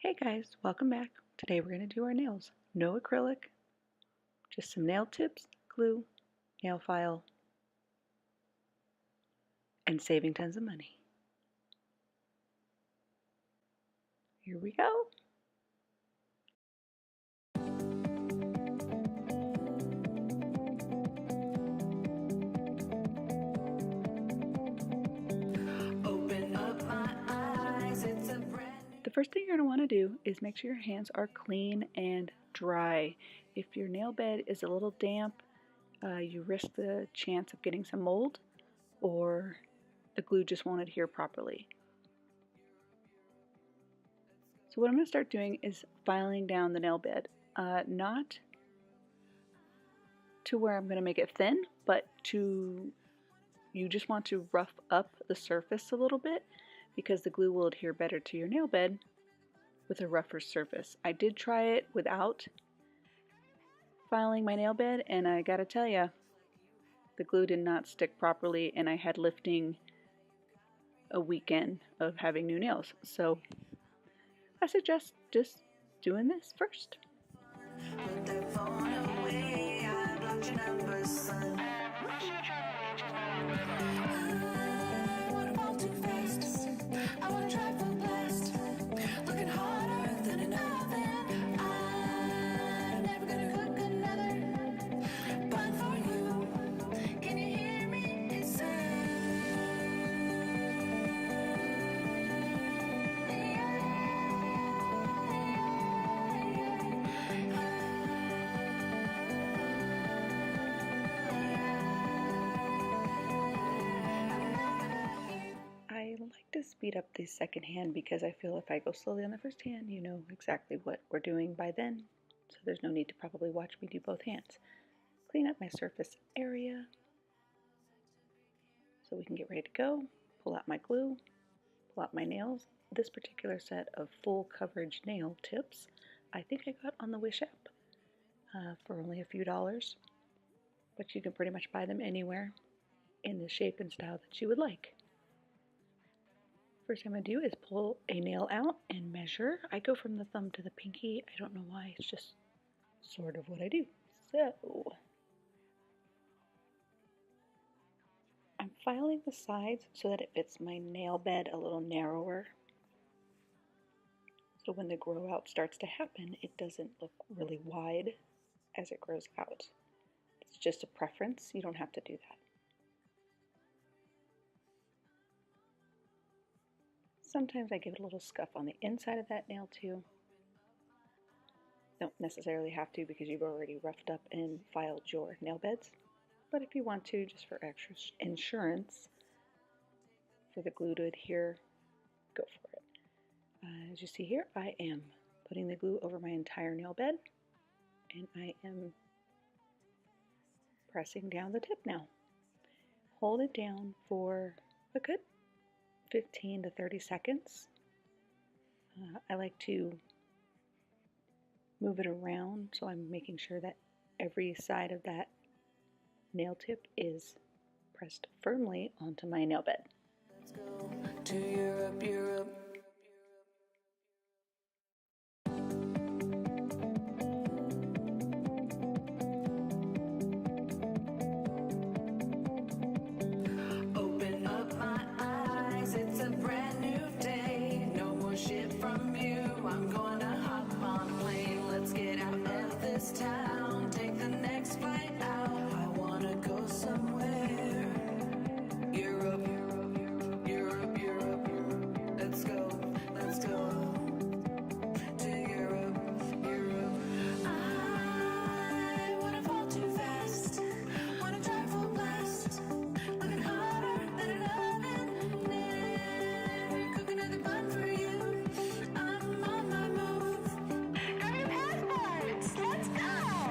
Hey guys, welcome back. Today we're going to do our nails. No acrylic, just some nail tips, glue, nail file, and saving tons of money. Here we go. The first thing you're going to want to do is make sure your hands are clean and dry. If your nail bed is a little damp, you risk the chance of getting some mold or the glue just won't adhere properly. So what I'm going to start doing is filing down the nail bed, not to where I'm going to make it thin, but you just want to rough up the surface a little bit because the glue will adhere better to your nail bed with a rougher surface. I did try it without filing my nail bed, and I gotta tell you, the glue did not stick properly, and I had lifting a weekend of having new nails. So I suggest just doing this first. I like to speed up the second hand because I feel if I go slowly on the first hand, you know exactly what we're doing by then, so there's no need to probably watch me do both hands. Clean up my surface area so we can get ready to go. Pull out my glue, pull out my nails. This particular set of full coverage nail tips I think I got on the Wish app for only a few dollars, but you can pretty much buy them anywhere in the shape and style that you would like. First thing I'm going to do is pull a nail out and measure. I go from the thumb to the pinky. I don't know why, it's just sort of what I do. So I'm filing the sides so that it fits my nail bed a little narrower. So when the grow out starts to happen, it doesn't look really wide as it grows out. It's just a preference. You don't have to do that. Sometimes I give it a little scuff on the inside of that nail too. Don't necessarily have to because you've already roughed up and filed your nail beds. But if you want to, just for extra insurance, for the glue to adhere, go for it. As you see here, I am putting the glue over my entire nail bed, and I am pressing down the tip now. Hold it down for a good 15 to 30 seconds. I like to move it around so I'm making sure that every side of that nail tip is pressed firmly onto my nail bed. Let's go to Europe, Europe. Town, take the next flight out. I wanna go somewhere. Europe, Europe, Europe, Europe. Let's go to Europe, Europe. I wanna fall too fast, wanna drive full blast, looking hotter than an oven. Never cook another bun for you. I'm on my move. Grab your passports, let's go.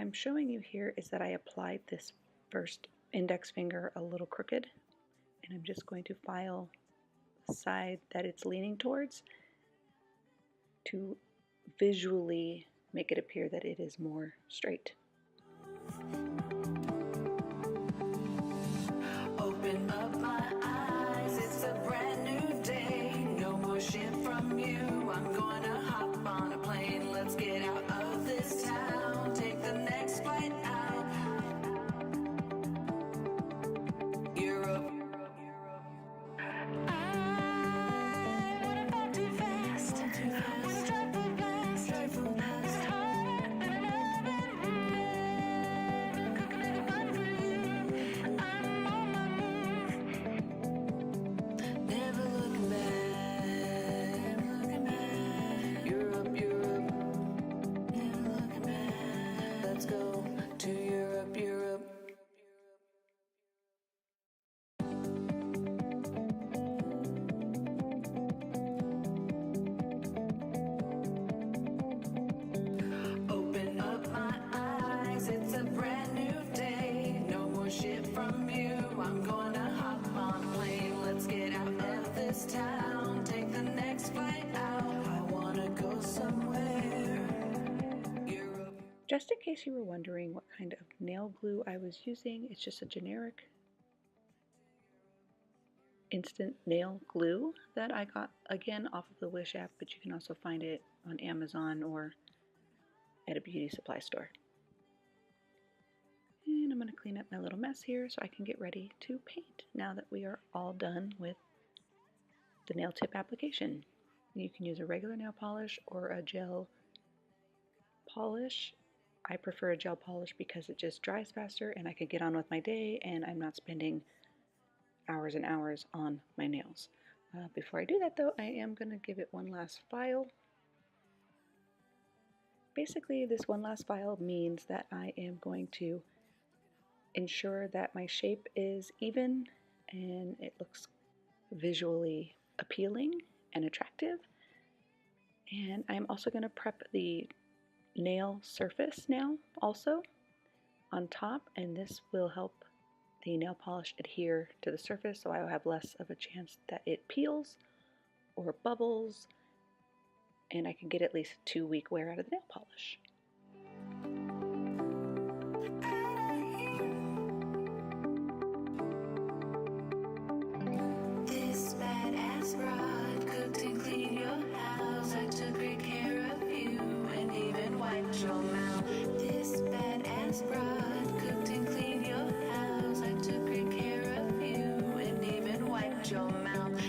I'm showing you here is that I applied this first index finger a little crooked, and I'm just going to file the side that it's leaning towards to visually make it appear that it is more straight. Open up my eyes, it's a brand new day. No more shit from you. I'm gonna hop on a plane. Let's get out of this town. Take the next flight out. Europe. I wanna go too fast. Wanna drive for fast. Never looking back. Europe, Europe. Never looking back. Let's go to Europe, Europe. Open up my eyes, it's a brand new day. No more shit from you. I'm gonna hop on a plane. Let's get out of this town. Take the next flight out. I wanna go somewhere. Europe. Just in case you were wondering what kind of nail glue I was using, it's just a generic instant nail glue that I got again off of the Wish app, but you can also find it on Amazon or at a beauty supply store. And I'm going to clean up my little mess here so I can get ready to paint now that we are all done with the nail tip application. You can use a regular nail polish or a gel polish. I prefer a gel polish because it just dries faster and I can get on with my day and I'm not spending hours and hours on my nails. Before I do that though, I am going to give it one last file. Basically, this one last file means that I am going to ensure that my shape is even and it looks visually appealing and attractive. And I'm also going to prep the nail surface now also on top, and this will help the nail polish adhere to the surface so I will have less of a chance that it peels or bubbles, and I can get at least 2-week wear out of the nail polish. This badass broad cooked and cleaned your house. I took great care of you and even wiped your mouth. This badass broad cooked and cleaned your house. I took great care of you and even wiped your mouth.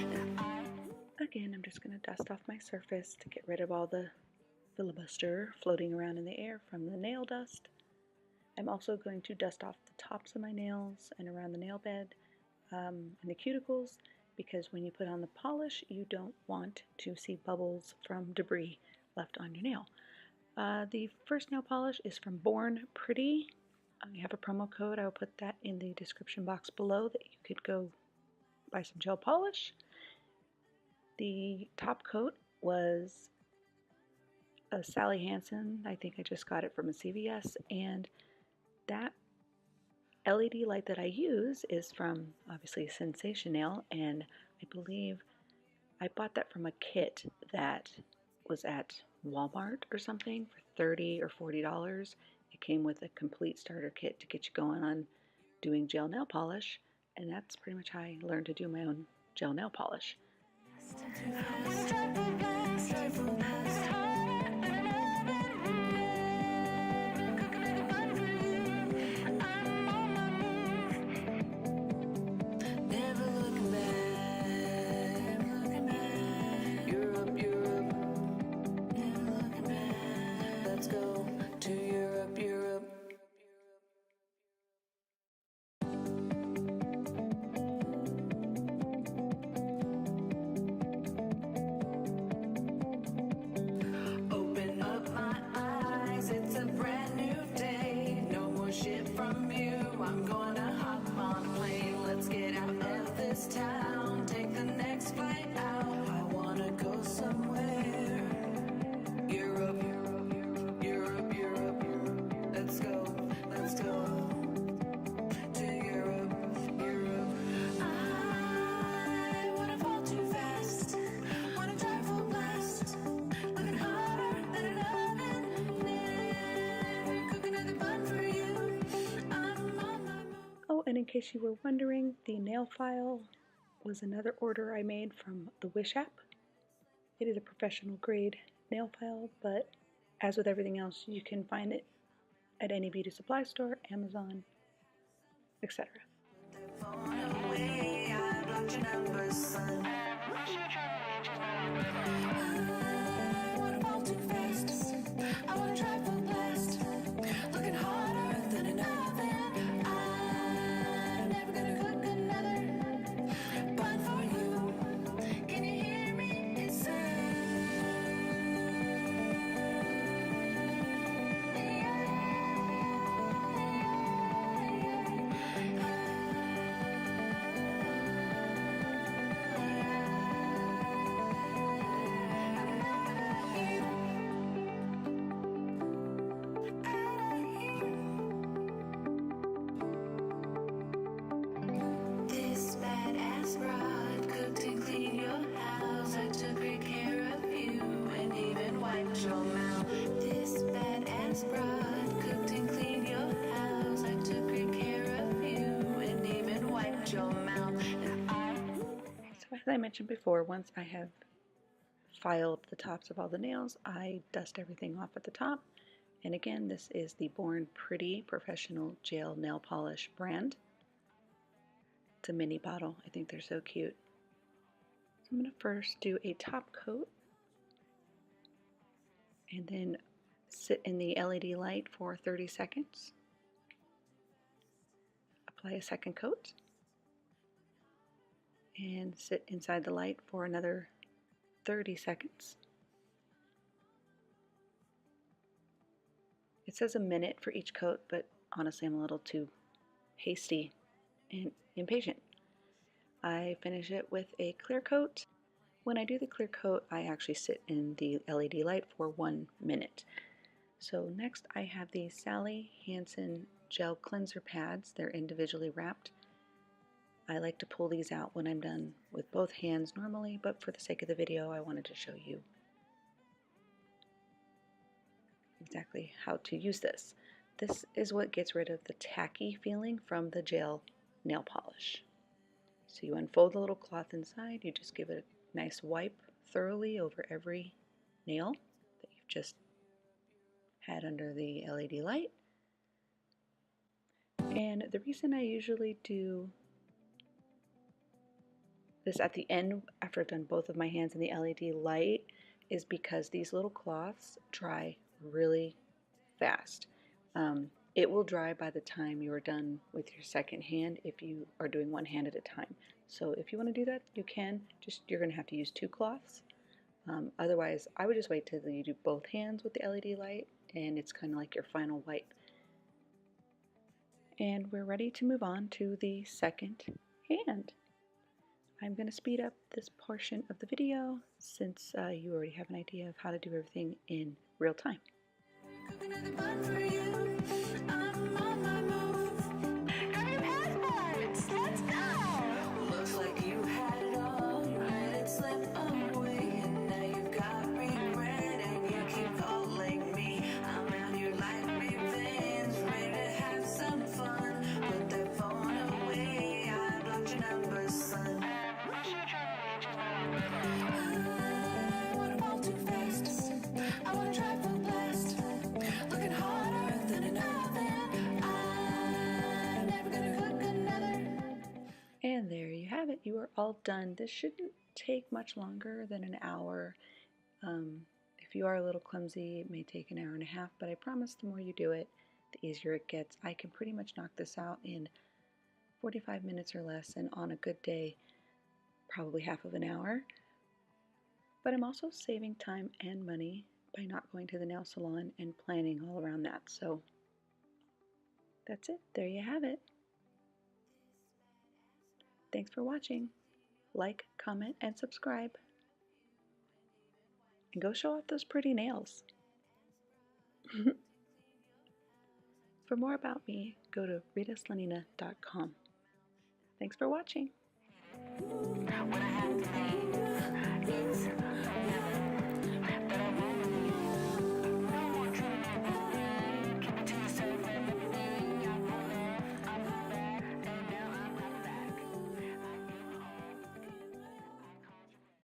Again, I'm just going to dust off my surface to get rid of all the filibuster floating around in the air from the nail dust. I'm also going to dust off the tops of my nails and around the nail bed and the cuticles, because when you put on the polish, you don't want to see bubbles from debris left on your nail. The first nail polish is from Born Pretty. I have a promo code. I will put that in the description box below that you could go buy some gel polish. The top coat was a Sally Hansen. I think I just got it from a CVS, and that LED light that I use is from obviously Sensation Nail, and I believe I bought that from a kit that was at Walmart or something for $30 or $40. It came with a complete starter kit to get you going on doing gel nail polish, and that's pretty much how I learned to do my own gel nail polish. Never looking back. Europe, Europe. Never looking back. Let's go to Europe, Europe. and in case you were wondering, the nail file was another order I made from the Wish app. It is a professional grade nail file, but as with everything else, you can find it at any beauty supply store, Amazon, etc. As I mentioned before, once I have filed the tops of all the nails, I dust everything off at the top. And again, this is the Born Pretty Professional Gel Nail Polish brand. It's a mini bottle. I think they're so cute. So I'm going to first do a top coat and then sit in the LED light for 30 seconds. Apply a second coat and sit inside the light for another 30 seconds. It says a minute for each coat, but honestly I'm a little too hasty and impatient. I finish it with a clear coat. When I do the clear coat, I actually sit in the LED light for 1 minute. So next I have the Sally Hansen Gel Cleanser Pads. They're individually wrapped. I like to pull these out when I'm done with both hands normally, but for the sake of the video, I wanted to show you exactly how to use this. This is what gets rid of the tacky feeling from the gel nail polish. So you unfold the little cloth inside, you just give it a nice wipe thoroughly over every nail that you've just had under the LED light. And the reason I usually do this at the end after I've done both of my hands in the LED light is because these little cloths dry really fast. It will dry by the time you are done with your second hand if you are doing one hand at a time. So if you want to do that, you can. Just you're going to have to use 2 cloths. Otherwise, I would just wait till you do both hands with the LED light, and it's kind of like your final wipe. And we're ready to move on to the second hand. I'm going to speed up this portion of the video since you already have an idea of how to do everything in real time. And there you have it. You are all done. This shouldn't take much longer than an hour. If you are a little clumsy, it may take an hour and a half, but I promise the more you do it, the easier it gets. I can pretty much knock this out in 45 minutes or less, and on a good day, probably half of an hour. But I'm also saving time and money by not going to the nail salon and planning all around that. So that's it. There you have it. Thanks for watching. Like, comment, and subscribe. And go show off those pretty nails. For more about me, go to ritaslanina.com. Thanks for watching.